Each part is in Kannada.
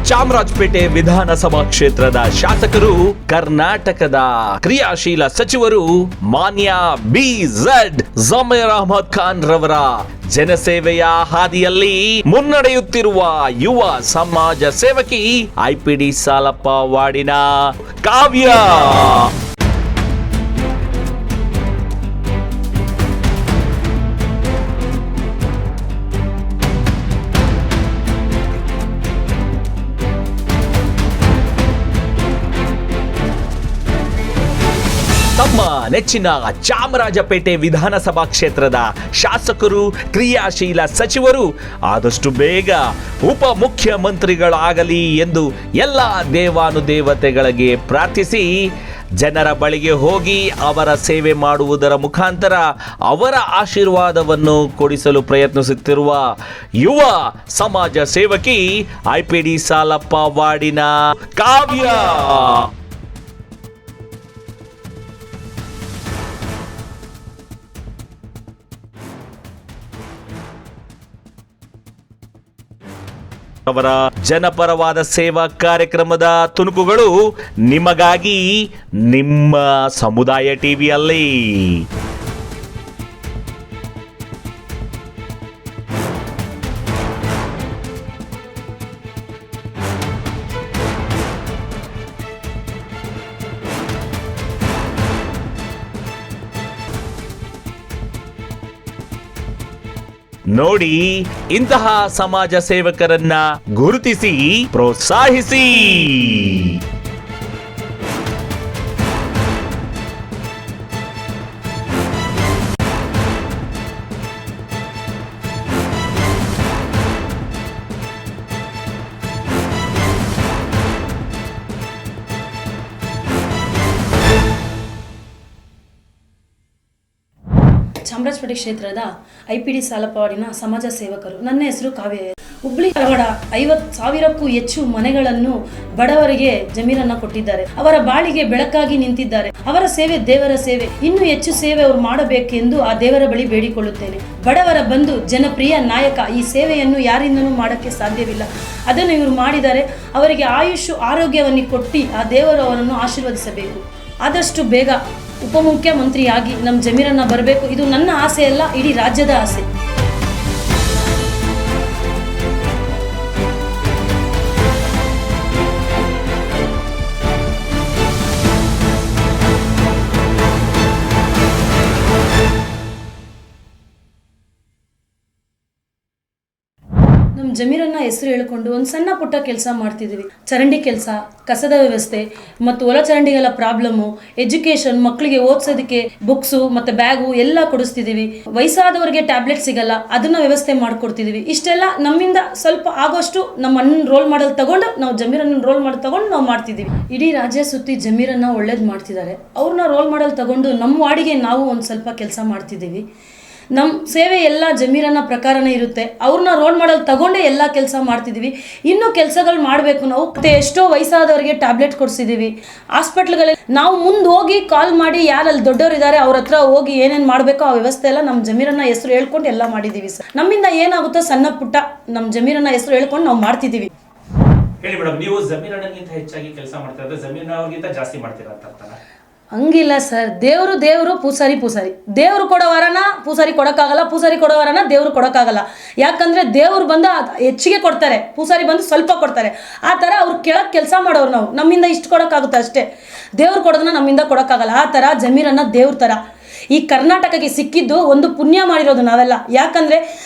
ಚಾಮರಾಜಪೇಟೆ ವಿಧಾನಸಭಾ ಕ್ಷೇತ್ರದ ಶಾಸಕರು, ಕರ್ನಾಟಕದ ಕ್ರಿಯಾಶೀಲ ಸಚಿವರು ಮಾನ್ಯ BZ ಜಮೀರ್ ಅಹ್ಮದ್ ಖಾನ್ ರವರ ಜನಸೇವೆಯ ಹಾದಿಯಲ್ಲಿ ಮುನ್ನಡೆಯುತ್ತಿರುವ ಯುವ ಸಮಾಜ ಸೇವಕಿ IPD ಸಾಲಪ್ಪ ವಾರ್ಡಿನ ಕಾವ್ಯ. ತಮ್ಮ ನೆಚ್ಚಿನ ಚಾಮರಾಜಪೇಟೆ ವಿಧಾನಸಭಾ ಕ್ಷೇತ್ರದ ಶಾಸಕರು, ಕ್ರಿಯಾಶೀಲ ಸಚಿವರು ಆದಷ್ಟು ಬೇಗ ಉಪಮುಖ್ಯಮಂತ್ರಿಗಳಾಗಲಿ ಎಂದು ಎಲ್ಲ ದೇವಾನುದೇವತೆಗಳಿಗೆ ಪ್ರಾರ್ಥಿಸಿ ಜನರ ಬಳಿಗೆ ಹೋಗಿ ಅವರ ಸೇವೆ ಮಾಡುವುದರ ಮುಖಾಂತರ ಅವರ ಆಶೀರ್ವಾದವನ್ನು ಕೊಡಿಸಲು ಪ್ರಯತ್ನಿಸುತ್ತಿರುವ ಯುವ ಸಮಾಜ ಸೇವಕಿ IPD ಸಾಲಪ್ಪ ವಾರ್ಡಿನ ಕಾವ್ಯ. ಅವರ ಜನಪರವಾದ ಸೇವಾ ಕಾರ್ಯಕ್ರಮದ ತುಣುಕುಗಳು ನಿಮಗಾಗಿ ನಿಮ್ಮ ಸಮುದಾಯ ಟಿವಿಯಲ್ಲಿ. ನೋಡಿ, ಇಂತಹ ಸಮಾಜ ಸೇವಕರನ್ನ ಗುರುತಿಸಿ ಪ್ರೋತ್ಸಾಹಿಸಿ. ಚಾಮರಾಜಪೇಟೆ ಕ್ಷೇತ್ರದ IPD ಸಾಲಪ್ಪ ವಾರ್ಡಿನ ಸಮಾಜ ಸೇವಕರು. ನನ್ನ ಹೆಸರು ಕಾವ್ಯ. ಹುಬ್ಳಿ ಧಾರವಾಡ 50,000ಕ್ಕೂ ಹೆಚ್ಚು ಮನೆಗಳನ್ನು ಬಡವರಿಗೆ ಜಮೀರನ್ನ ಕೊಟ್ಟಿದ್ದಾರೆ. ಅವರ ಬಾಳಿಗೆ ಬೆಳಕಾಗಿ ನಿಂತಿದ್ದಾರೆ. ಅವರ ಸೇವೆ ದೇವರ ಸೇವೆ. ಇನ್ನೂ ಹೆಚ್ಚು ಸೇವೆ ಅವರು ಮಾಡಬೇಕೆಂದು ಆ ದೇವರ ಬಳಿ ಬೇಡಿಕೊಳ್ಳುತ್ತೇನೆ. ಬಡವರ ಬಂಧು, ಜನಪ್ರಿಯ ನಾಯಕ. ಈ ಸೇವೆಯನ್ನು ಯಾರಿಂದನೂ ಮಾಡೋಕ್ಕೆ ಸಾಧ್ಯವಿಲ್ಲ. ಅದನ್ನು ಇವರು ಮಾಡಿದ್ದಾರೆ. ಅವರಿಗೆ ಆಯುಷ್ ಆರೋಗ್ಯವನ್ನು ಕೊಟ್ಟು ಆ ದೇವರು ಅವರನ್ನು ಆಶೀರ್ವದಿಸಬೇಕು. ಆದಷ್ಟು ಬೇಗ ಉಪಮುಖ್ಯಮಂತ್ರಿಯಾಗಿ ನಮ್ಮ ಜಮೀರನ್ನ ಬರಬೇಕು. ಇದು ನನ್ನ ಆಸೆ ಅಲ್ಲ, ಇಡೀ ರಾಜ್ಯದ ಆಸೆ. ನಮ್ಮ ಜಮೀರನ್ನ ಹೆಸರು ಹೇಳ್ಕೊಂಡು ಒಂದು ಸಣ್ಣ ಪುಟ್ಟ ಕೆಲಸ ಮಾಡ್ತಿದ್ದೀವಿ. ಚರಂಡಿ ಕೆಲಸ, ಕಸದ ವ್ಯವಸ್ಥೆ ಮತ್ತು ಒಳಚರಂಡಿಗಳ ಪ್ರಾಬ್ಲಮ್ಮು, ಎಜುಕೇಶನ್, ಮಕ್ಕಳಿಗೆ ಓದಿಸೋದಕ್ಕೆ ಬುಕ್ಸು ಮತ್ತು ಬ್ಯಾಗು ಎಲ್ಲ ಕೊಡಿಸ್ತಿದ್ದೀವಿ. ವಯಸ್ಸಾದವರಿಗೆ ಟ್ಯಾಬ್ಲೆಟ್ ಸಿಗಲ್ಲ, ಅದನ್ನ ವ್ಯವಸ್ಥೆ ಮಾಡ್ಕೊಡ್ತಿದ್ದೀವಿ. ಇಷ್ಟೆಲ್ಲ ನಮ್ಮಿಂದ ಸ್ವಲ್ಪ ಆಗೋಷ್ಟು ನಮ್ಮ ಅಣ್ಣನ ರೋಲ್ ಮಾಡಲ್ ತಗೊಂಡು ನಾವು ಜಮೀರನ್ನ ರೋಲ್ ಮಾಡಿ ತಗೊಂಡು ನಾವು ಮಾಡ್ತಿದ್ದೀವಿ. ಇಡೀ ರಾಜ್ಯ ಸುತ್ತಿ ಜಮೀರನ್ನ ಒಳ್ಳೇದು ಮಾಡ್ತಿದ್ದಾರೆ. ಅವ್ರನ್ನ ರೋಲ್ ಮಾಡಲ್ ತಗೊಂಡು ನಮ್ಮ ವಾರ್ಡಿಗೆ ನಾವು ಒಂದು ಸ್ವಲ್ಪ ಕೆಲಸ ಮಾಡ್ತಿದ್ದೀವಿ. ನಮ್ಮ ಸೇವೆ ಎಲ್ಲ ಜಮೀರನ್ನ ಪ್ರಕಾರನೇ ಇರುತ್ತೆ. ಅವ್ರನ್ನ ರೋಲ್ ಮಾಡಲ್ ತಗೊಂಡೇ ಎಲ್ಲ ಕೆಲಸ ಮಾಡ್ತಿದ್ದೀವಿ. ಇನ್ನೂ ಕೆಲಸಗಳು ಮಾಡಬೇಕು ನಾವು. ಮತ್ತೆ ಎಷ್ಟೋ ವಯಸ್ಸಾದವರಿಗೆ ಟ್ಯಾಬ್ಲೆಟ್ ಕೊಡಿಸಿದ್ದೀವಿ. ಹಾಸ್ಪಿಟ್ಲ್ಗಳಲ್ಲಿ ನಾವು ಮುಂದೆ ಹೋಗಿ ಕಾಲ್ ಮಾಡಿ ಯಾರಲ್ಲಿ ದೊಡ್ಡವರು ಇದ್ದಾರೆ ಅವ್ರ ಹತ್ರ ಹೋಗಿ ಏನೇನು ಮಾಡಬೇಕೋ ಆ ವ್ಯವಸ್ಥೆ ಎಲ್ಲ ನಮ್ಮ ಜಮೀರನ್ನ ಹೆಸರು ಹೇಳ್ಕೊಂಡು ಎಲ್ಲ ಮಾಡಿದ್ದೀವಿ ಸರ್. ನಮ್ಮಿಂದ ಏನಾಗುತ್ತೋ ಸಣ್ಣ ಪುಟ್ಟ ನಮ್ಮ ಜಮೀರನ್ನ ಹೆಸರು ಹೇಳ್ಕೊಂಡು ನಾವು ಮಾಡ್ತಿದ್ದೀವಿ. ಹೇಳಿ ಮೇಡಮ್, ನೀವು ಜಮೀರಣ್ಣಗಿಂತ ಹೆಚ್ಚಾಗಿ ಕೆಲಸ ಮಾಡ್ತೀರಾ ಅಂದ್ರೆ ಜಮೀರಣ್ಣಗಿಂತ ಜಾಸ್ತಿ ಮಾಡ್ತೀರಾ ಅಂತ ಅರ್ಥನಾ? ಹಂಗಿಲ್ಲ ಸರ್. ದೇವರು ಪೂಸಾರಿ. ದೇವರು ಕೊಡೋ ವರನ ಪೂಸಾರಿ ಕೊಡೋಕ್ಕಾಗಲ್ಲ, ಪೂಸಾರಿ ಕೊಡೋ ವರನ ದೇವರು ಕೊಡೋಕ್ಕಾಗಲ್ಲ. ಯಾಕಂದರೆ ದೇವರು ಬಂದು ಹೆಚ್ಚಿಗೆ ಕೊಡ್ತಾರೆ, ಪೂಸಾರಿ ಬಂದು ಸ್ವಲ್ಪ ಕೊಡ್ತಾರೆ. ಆ ಥರ ಅವ್ರು ಕೆಳಗೆ ಕೆಲಸ ಮಾಡೋರು. ನಾವು ನಮ್ಮಿಂದ ಇಷ್ಟು ಕೊಡೋಕ್ಕಾಗುತ್ತೆ ಅಷ್ಟೇ. ದೇವ್ರು ಕೊಡೋದನ್ನ ನಮ್ಮಿಂದ ಕೊಡೋಕ್ಕಾಗಲ್ಲ. ಆ ಥರ ಜಮೀರನ್ನ ದೇವ್ರ ಥರ ಈ ಕರ್ನಾಟಕಕ್ಕೆ ಸಿಕ್ಕಿದ್ದು ಒಂದು ಪುಣ್ಯ ಮಾಡಿರೋದು ನಾವೆಲ್ಲ. ಯಾಕಂದರೆ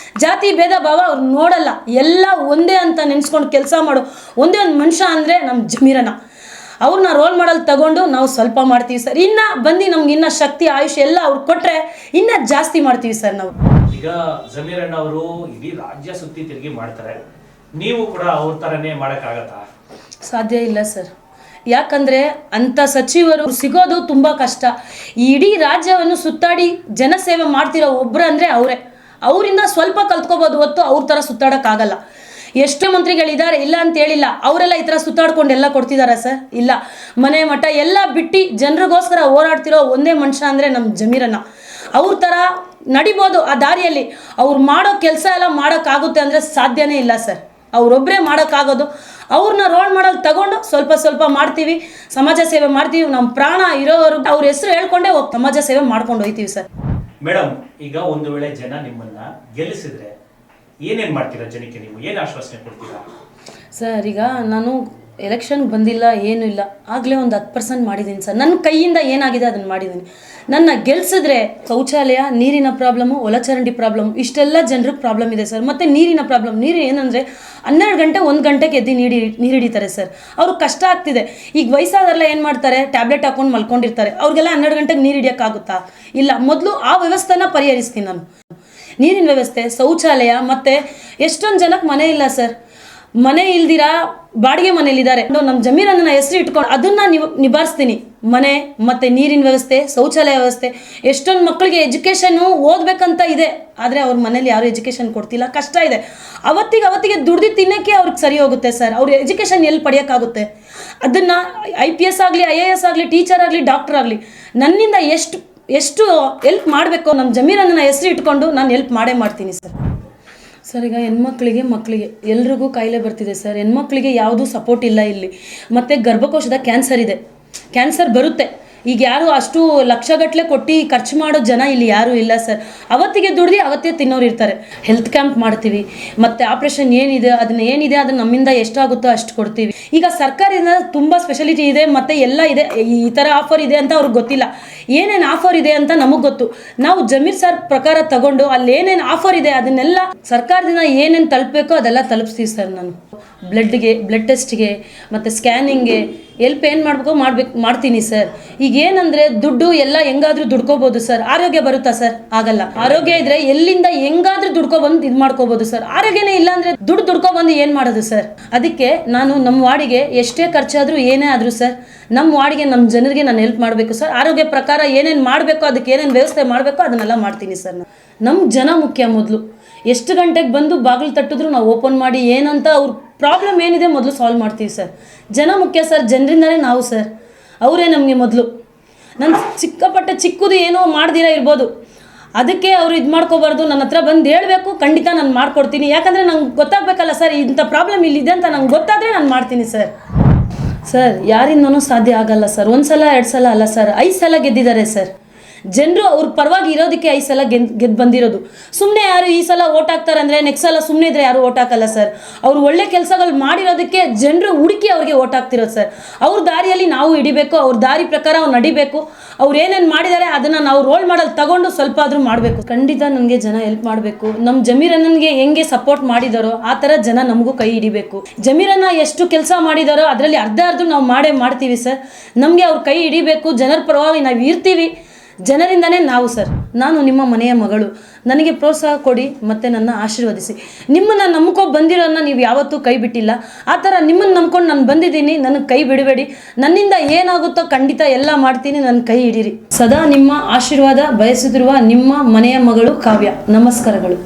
ಜಾತಿ ಭೇದ ಭಾವ ಅವ್ರು ನೋಡಲ್ಲ, ಎಲ್ಲ ಒಂದೇ ಅಂತ ನೆನೆಸ್ಕೊಂಡು ಕೆಲಸ ಮಾಡೋ ಒಂದೇ ಒಂದು ಮನುಷ್ಯ ಅಂದರೆ ನಮ್ಮ ಜಮೀರನ್ನ. ಅವ್ರನ್ನ ರೋಲ್ ಮಾಡಲ್ ತಗೊಂಡು ನಾವು ಸ್ವಲ್ಪ ಮಾಡ್ತೀವಿ ಸರ್. ಇನ್ನು ಬಂದು ನಮ್ಗೆ ಇನ್ನೂ ಶಕ್ತಿ, ಆಯುಷ್ ಎಲ್ಲ ಅವ್ರು ಕೊಟ್ಟರೆ ಇನ್ನೂ ಜಾಸ್ತಿ ಮಾಡ್ತೀವಿ ಸರ್ ನಾವು. ಈಗ ಜಮೀರಣ್ಣ ಅವರು ಇಡೀ ರಾಜ್ಯ ಸುತ್ತಿ ತಿರುಗಿ ಮಾಡ್ತಾರೆ, ನೀವು ಕೂಡ ಅವ್ರ ಥರನೇ ಮಾಡೋಕ್ಕಾಗತ್ತಾ? ಸಾಧ್ಯ ಇಲ್ಲ ಸರ್. ಯಾಕಂದರೆ ಅಂಥ ಸಚಿವರು ಸಿಗೋದು ತುಂಬ ಕಷ್ಟ. ಇಡೀ ರಾಜ್ಯವನ್ನು ಸುತ್ತಾಡಿ ಜನಸೇವೆ ಮಾಡ್ತಿರೋ ಒಬ್ಬರು ಅಂದರೆ ಅವರೇ. ಅವರಿಂದ ಸ್ವಲ್ಪ ಕಲ್ತ್ಕೋಬೋದು ಹೊತ್ತು ಅವ್ರ ಥರ ಸುತ್ತಾಡೋಕ್ಕಾಗಲ್ಲ. ಎಷ್ಟೋ ಮಂತ್ರಿಗಳಿದ್ದಾರೆ, ಇಲ್ಲ ಅಂತ ಹೇಳಿಲ್ಲ. ಅವರೆಲ್ಲ ಈ ಥರ ಸುತ್ತಾಡ್ಕೊಂಡು ಎಲ್ಲ ಕೊಡ್ತಿದ್ದಾರೆ ಸರ್? ಇಲ್ಲ. ಮನೆ ಮಠ ಎಲ್ಲ ಬಿಟ್ಟು ಜನರಿಗೋಸ್ಕರ ಹೋರಾಡ್ತಿರೋ ಒಂದೇ ಮನುಷ್ಯ ಅಂದರೆ ನಮ್ಮ ಜಮೀರಣ್ಣ. ಅವ್ರ ಥರ ನಡಿಬೋದು ಆ ದಾರಿಯಲ್ಲಿ. ಅವ್ರು ಮಾಡೋ ಕೆಲಸ ಎಲ್ಲ ಮಾಡೋಕ್ಕಾಗುತ್ತೆ ಅಂದರೆ ಸಾಧ್ಯನೇ ಇಲ್ಲ ಸರ್. ಅವರೊಬ್ಬರೇ ಮಾಡೋಕ್ಕಾಗೋದು. ಅವ್ರನ್ನ ರೋಲ್ ಮಾಡಲ್ ತಗೊಂಡು ಸ್ವಲ್ಪ ಸ್ವಲ್ಪ ಮಾಡ್ತೀವಿ, ಸಮಾಜ ಸೇವೆ ಮಾಡ್ತೀವಿ. ನಮ್ಮ ಪ್ರಾಣ ಇರೋವರೆಗೂ ಅವ್ರ ಹೆಸರು ಹೇಳ್ಕೊಂಡೇ ಹೋಗಿ ಸಮಾಜ ಸೇವೆ ಮಾಡ್ಕೊಂಡು ಹೋಗ್ತೀವಿ ಸರ್. ಮೇಡಮ್, ಈಗ ಒಂದು ವೇಳೆ ಜನ ನಿಮ್ಮನ್ನ ಗೆಲ್ಲಿಸಿದ್ರೆ ಏನೇನ್ ಮಾಡ್ತೀರಾ? ಜನಕ್ಕೆ ನೀವು ಏನು ಆಶ್ವಾಸನೆ ಕೊಡ್ತೀರಾ? ಸರ್, ಈಗ ನಾನು ಎಲೆಕ್ಷನ್ಗೆ ಬಂದಿಲ್ಲ, ಏನೂ ಇಲ್ಲ, ಆಗಲೇ ಒಂದು 10% ಮಾಡಿದ್ದೀನಿ ಸರ್. ನನ್ನ ಕೈಯಿಂದ ಏನಾಗಿದೆ ಅದನ್ನು ಮಾಡಿದ್ದೀನಿ. ನನ್ನ ಗೆಲ್ಸಿದ್ರೆ ಶೌಚಾಲಯ, ನೀರಿನ ಪ್ರಾಬ್ಲಮ್ಮು, ಒಳಚರಂಡಿ ಪ್ರಾಬ್ಲಮ್, ಇಷ್ಟೆಲ್ಲ ಜನರಿಗೆ ಪ್ರಾಬ್ಲಮ್ ಇದೆ ಸರ್. ಮತ್ತು ನೀರಿನ ಪ್ರಾಬ್ಲಮ್. ನೀರು ಏನಂದರೆ 12 ಗಂಟೆ 1 ಗಂಟೆಗೆ ಎದ್ದು ನೀರು ಹಿಡಿತಾರೆ ಸರ್. ಅವ್ರಿಗೆ ಕಷ್ಟ ಆಗ್ತಿದೆ. ಈಗ ವಯಸ್ಸಾದವರೆಲ್ಲ ಏನು ಮಾಡ್ತಾರೆ, ಟ್ಯಾಬ್ಲೆಟ್ ಹಾಕೊಂಡು ಮಲ್ಕೊಂಡಿರ್ತಾರೆ. ಅವ್ರಿಗೆಲ್ಲ 12 ಗಂಟೆಗೆ ನೀರು ಹಿಡಿಯೋಕ್ಕಾಗುತ್ತಾ? ಇಲ್ಲ. ಮೊದಲು ಆ ವ್ಯವಸ್ಥೆನ ಪರಿಹರಿಸ್ತೀನಿ ನಾನು. ನೀರಿನ ವ್ಯವಸ್ಥೆ, ಶೌಚಾಲಯ, ಮತ್ತು ಎಷ್ಟೊಂದು ಜನಕ್ಕೆ ಮನೆ ಇಲ್ಲ ಸರ್. ಮನೆ ಇಲ್ದಿರಾ ಬಾಡಿಗೆ ಮನೇಲಿದ್ದಾರೆ. ನಮ್ಮ ಜಮೀರನ್ನ ಹೆಸರು ಇಟ್ಕೊಂಡು ಅದನ್ನು ನಿಭಾಯಿಸ್ತೀನಿ. ಮನೆ ಮತ್ತು ನೀರಿನ ವ್ಯವಸ್ಥೆ, ಶೌಚಾಲಯ ವ್ಯವಸ್ಥೆ. ಎಷ್ಟೊಂದು ಮಕ್ಕಳಿಗೆ ಎಜುಕೇಷನ್ನು ಓದಬೇಕಂತ ಇದೆ, ಆದರೆ ಅವ್ರ ಮನೇಲಿ ಯಾರು ಎಜುಕೇಷನ್ ಕೊಡ್ತಿಲ್ಲ, ಕಷ್ಟ ಇದೆ. ಅವತ್ತಿಗೆ ದುಡ್ದು ತಿನ್ನೋಕ್ಕೆ ಅವ್ರಿಗೆ ಸರಿ ಹೋಗುತ್ತೆ ಸರ್. ಅವ್ರ ಎಜುಕೇಷನ್ ಎಲ್ಲಿ ಪಡೆಯೋಕ್ಕಾಗುತ್ತೆ? ಅದನ್ನು IPS ಆಗಲಿ, IAS ಆಗಲಿ, ಟೀಚರ್ ಆಗಲಿ, ಡಾಕ್ಟರ್ ಆಗಲಿ, ನನ್ನಿಂದ ಎಷ್ಟು ಹೆಲ್ಪ್ ಮಾಡಬೇಕು ನಮ್ಮ ಜಮೀರನ್ನ ಹೆಸರು ಇಟ್ಕೊಂಡು ನಾನು ಹೆಲ್ಪ್ ಮಾಡ್ತೀನಿ ಸರ್. ಸರ್, ಈಗ ಮಕ್ಕಳಿಗೆ ಎಲ್ರಿಗೂ ಕಾಯಿಲೆ ಬರ್ತಿದೆ ಸರ್. ಹೆಣ್ಮಕ್ಳಿಗೆ ಯಾವುದೂ ಸಪೋರ್ಟ್ ಇಲ್ಲ ಇಲ್ಲಿ. ಮತ್ತು ಗರ್ಭಕೋಶದ ಕ್ಯಾನ್ಸರ್ ಇದೆ. ಕ್ಯಾನ್ಸರ್ ಬರುತ್ತೆ. ಈಗ ಯಾರು ಅಷ್ಟು ಲಕ್ಷಗಟ್ಟಲೆ ಕೊಟ್ಟು ಖರ್ಚು ಮಾಡೋ ಜನ ಇಲ್ಲಿ ಯಾರೂ ಇಲ್ಲ ಸರ್. ಅವತ್ತಿಗೆ ದುಡ್ದು ಅವತ್ತೇ ತಿನ್ನೋರು ಇರ್ತಾರೆ. ಹೆಲ್ತ್ ಕ್ಯಾಂಪ್ ಮಾಡ್ತೀವಿ. ಮತ್ತು ಆಪ್ರೇಷನ್ ಏನಿದೆ ಅದನ್ನು ನಮ್ಮಿಂದ ಎಷ್ಟಾಗುತ್ತೋ ಅಷ್ಟು ಕೊಡ್ತೀವಿ. ಈಗ ಸರ್ಕಾರದಿಂದ ತುಂಬ ಸ್ಪೆಷಾಲಿಟಿ ಇದೆ, ಮತ್ತು ಎಲ್ಲ ಇದೆ. ಈ ಥರ ಆಫರ್ ಇದೆ ಅಂತ ಅವ್ರಿಗೆ ಗೊತ್ತಿಲ್ಲ. ಏನೇನು ಆಫರ್ ಇದೆ ಅಂತ ನಮಗೆ ಗೊತ್ತು. ನಾವು ಜಮೀರ್ ಸರ್ ಪ್ರಕಾರ ತಗೊಂಡು ಅಲ್ಲಿ ಏನೇನು ಆಫರ್ ಇದೆ ಅದನ್ನೆಲ್ಲ ಸರ್ಕಾರದಿಂದ ಏನೇನು ತಲುಪಬೇಕೋ ಅದೆಲ್ಲ ತಲುಪಿಸ್ತೀವಿ ಸರ್. ನಾನು ಬ್ಲಡ್ ಟೆಸ್ಟ್ಗೆ ಮತ್ತು ಸ್ಕ್ಯಾನಿಂಗ್ಗೆ ಹೆಲ್ಪ್ ಏನು ಮಾಡ್ತೀನಿ ಸರ್. ಈಗ ಏನಂದರೆ ದುಡ್ಡು ಎಲ್ಲ ಹೆಂಗಾದ್ರೂ ದುಡ್ಕೋಬೋದು ಸರ್. ಆರೋಗ್ಯ ಬರುತ್ತಾ ಸರ್? ಆಗಲ್ಲ. ಆರೋಗ್ಯ ಇದ್ರೆ ಎಲ್ಲಿಂದ ಹೆಂಗಾದ್ರೂ ದುಡ್ಕೊಬಂದು ಇದು ಮಾಡ್ಕೋಬೋದು ಸರ್. ಆರೋಗ್ಯನೇ ಇಲ್ಲ ಅಂದರೆ ದುಡ್ಕೊಬಂದು ಏನು ಮಾಡೋದು ಸರ್? ಅದಕ್ಕೆ ನಾನು ನಮ್ಮ ವಾರ್ಡಿಗೆ ಎಷ್ಟೇ ಖರ್ಚಾದರೂ ಏನೇ ಆದರೂ ಸರ್, ನಮ್ಮ ವಾರ್ಡಿಗೆ ನಮ್ಮ ಜನರಿಗೆ ನಾನು ಹೆಲ್ಪ್ ಮಾಡಬೇಕು ಸರ್. ಆರೋಗ್ಯ ಪ್ರಕಾರ ಏನೇನು ಮಾಡಬೇಕು, ಅದಕ್ಕೆ ಏನೇನು ವ್ಯವಸ್ಥೆ ಮಾಡಬೇಕು ಅದನ್ನೆಲ್ಲ ಮಾಡ್ತೀನಿ ಸರ್. ನಮ್ಮ ಜನ ಮುಖ್ಯ. ಮೊದಲು ಎಷ್ಟು ಗಂಟೆಗೆ ಬಂದು ಬಾಗಿಲು ತಟ್ಟಿದ್ರು ನಾವು ಓಪನ್ ಮಾಡಿ ಏನಂತ ಅವ್ರ ಪ್ರಾಬ್ಲಮ್ ಏನಿದೆ ಮೊದಲು ಸಾಲ್ವ್ ಮಾಡ್ತೀವಿ ಸರ್. ಜನ ಮುಖ್ಯ ಸರ್. ಜನರಿಂದಲೇ ನಾವು ಸರ್. ಅವರೇ ನಮಗೆ ಮೊದಲು. ನಾನು ಚಿಕ್ಕದು ಏನೋ ಮಾಡ್ದಿರ ಇರ್ಬೋದು, ಅದಕ್ಕೆ ಅವರು ಇದು ಮಾಡ್ಕೋಬಾರ್ದು. ನನ್ನ ಹತ್ರ ಬಂದು ಹೇಳಬೇಕು, ಖಂಡಿತ ನಾನು ಮಾಡ್ಕೊಡ್ತೀನಿ. ಯಾಕಂದರೆ ನಂಗೆ ಗೊತ್ತಾಗಬೇಕಲ್ಲ ಸರ್, ಇಂಥ ಪ್ರಾಬ್ಲಮ್ ಇಲ್ಲಿದೆ ಅಂತ ನಂಗೆ ಗೊತ್ತಾದರೆ ನಾನು ಮಾಡ್ತೀನಿ ಸರ್. ಸರ್, ಯಾರಿಂದನೂ ಸಾಧ್ಯ ಆಗಲ್ಲ ಸರ್. 1 ಸಲ 2 ಸಲ ಅಲ್ಲ ಸರ್, 5 ಸಲ ಗೆದ್ದಿದ್ದಾರೆ ಸರ್. ಜನರು ಅವ್ರ ಪರವಾಗಿ ಇರೋದಕ್ಕೆ 5 ಸಲ ಗೆದ್ದು ಬಂದಿರೋದು. ಸುಮ್ಮನೆ ಯಾರು ಈ ಸಲ ಓಟ್ ಹಾಕ್ತಾರೆ ಅಂದರೆ ನೆಕ್ಸ್ಟ್ ಸಲ ಸುಮ್ಮನೆ ಇದ್ರೆ ಯಾರು ಓಟ್ ಹಾಕಲ್ಲ ಸರ್. ಅವ್ರು ಒಳ್ಳೆ ಕೆಲಸಗಳು ಮಾಡಿರೋದಕ್ಕೆ ಜನರು ಹುಡುಕಿ ಅವ್ರಿಗೆ ಓಟ್ ಹಾಕ್ತಿರೋದು ಸರ್. ಅವ್ರ ದಾರಿಯಲ್ಲಿ ನಾವು ಹಿಡಿಬೇಕು, ಅವ್ರ ದಾರಿ ಪ್ರಕಾರ ಅವ್ರು ನಡಿಬೇಕು. ಅವ್ರು ಏನೇನು ಮಾಡಿದ್ದಾರೆ ಅದನ್ನು ನಾವು ರೋಲ್ ಮಾಡಲ್ ತಗೊಂಡು ಸ್ವಲ್ಪ ಆದರೂ ಮಾಡಬೇಕು. ಖಂಡಿತ ನನಗೆ ಜನ ಹೆಲ್ಪ್ ಮಾಡಬೇಕು. ನಮ್ಮ ಜಮೀರಣ್ಣನಿಗೆ ಹೆಂಗೆ ಸಪೋರ್ಟ್ ಮಾಡಿದಾರೋ ಆ ಥರ ಜನ ನಮಗೂ ಕೈ ಹಿಡಿಬೇಕು. ಜಮೀರಣ್ಣ ಎಷ್ಟು ಕೆಲಸ ಮಾಡಿದಾರೋ ಅದರಲ್ಲಿ ಅರ್ಧ ನಾವು ಮಾಡ್ತೀವಿ ಸರ್. ನಮಗೆ ಅವ್ರ ಕೈ ಹಿಡಿಬೇಕು. ಜನರ ಪರವಾಗಿ ನಾವು ಇರ್ತೀವಿ. ಜನರಿಂದನೇ ನಾವು ಸರ್. ನಾನು ನಿಮ್ಮ ಮನೆಯ ಮಗಳು. ನನಗೆ ಪ್ರೋತ್ಸಾಹ ಕೊಡಿ ಮತ್ತು ನನ್ನ ಆಶೀರ್ವದಿಸಿ. ನಿಮ್ಮನ್ನು ನಂಬ್ಕೊಂಡು ನೀವು ಯಾವತ್ತೂ ಕೈ ಬಿಟ್ಟಿಲ್ಲ. ಆ ಥರ ನಿಮ್ಮನ್ನು ನಂಬ್ಕೊಂಡು ನಾನು ಬಂದಿದ್ದೀನಿ. ನನಗೆ ಕೈ ಬಿಡಬೇಡಿ. ನನ್ನಿಂದ ಏನಾಗುತ್ತೋ ಖಂಡಿತ ಎಲ್ಲ ಮಾಡ್ತೀನಿ. ನನ್ನ ಕೈ ಹಿಡೀರಿ. ಸದಾ ನಿಮ್ಮ ಆಶೀರ್ವಾದ ಬಯಸುತ್ತಿರುವ ನಿಮ್ಮ ಮನೆಯ ಮಗಳು ಕಾವ್ಯ. ನಮಸ್ಕಾರಗಳು.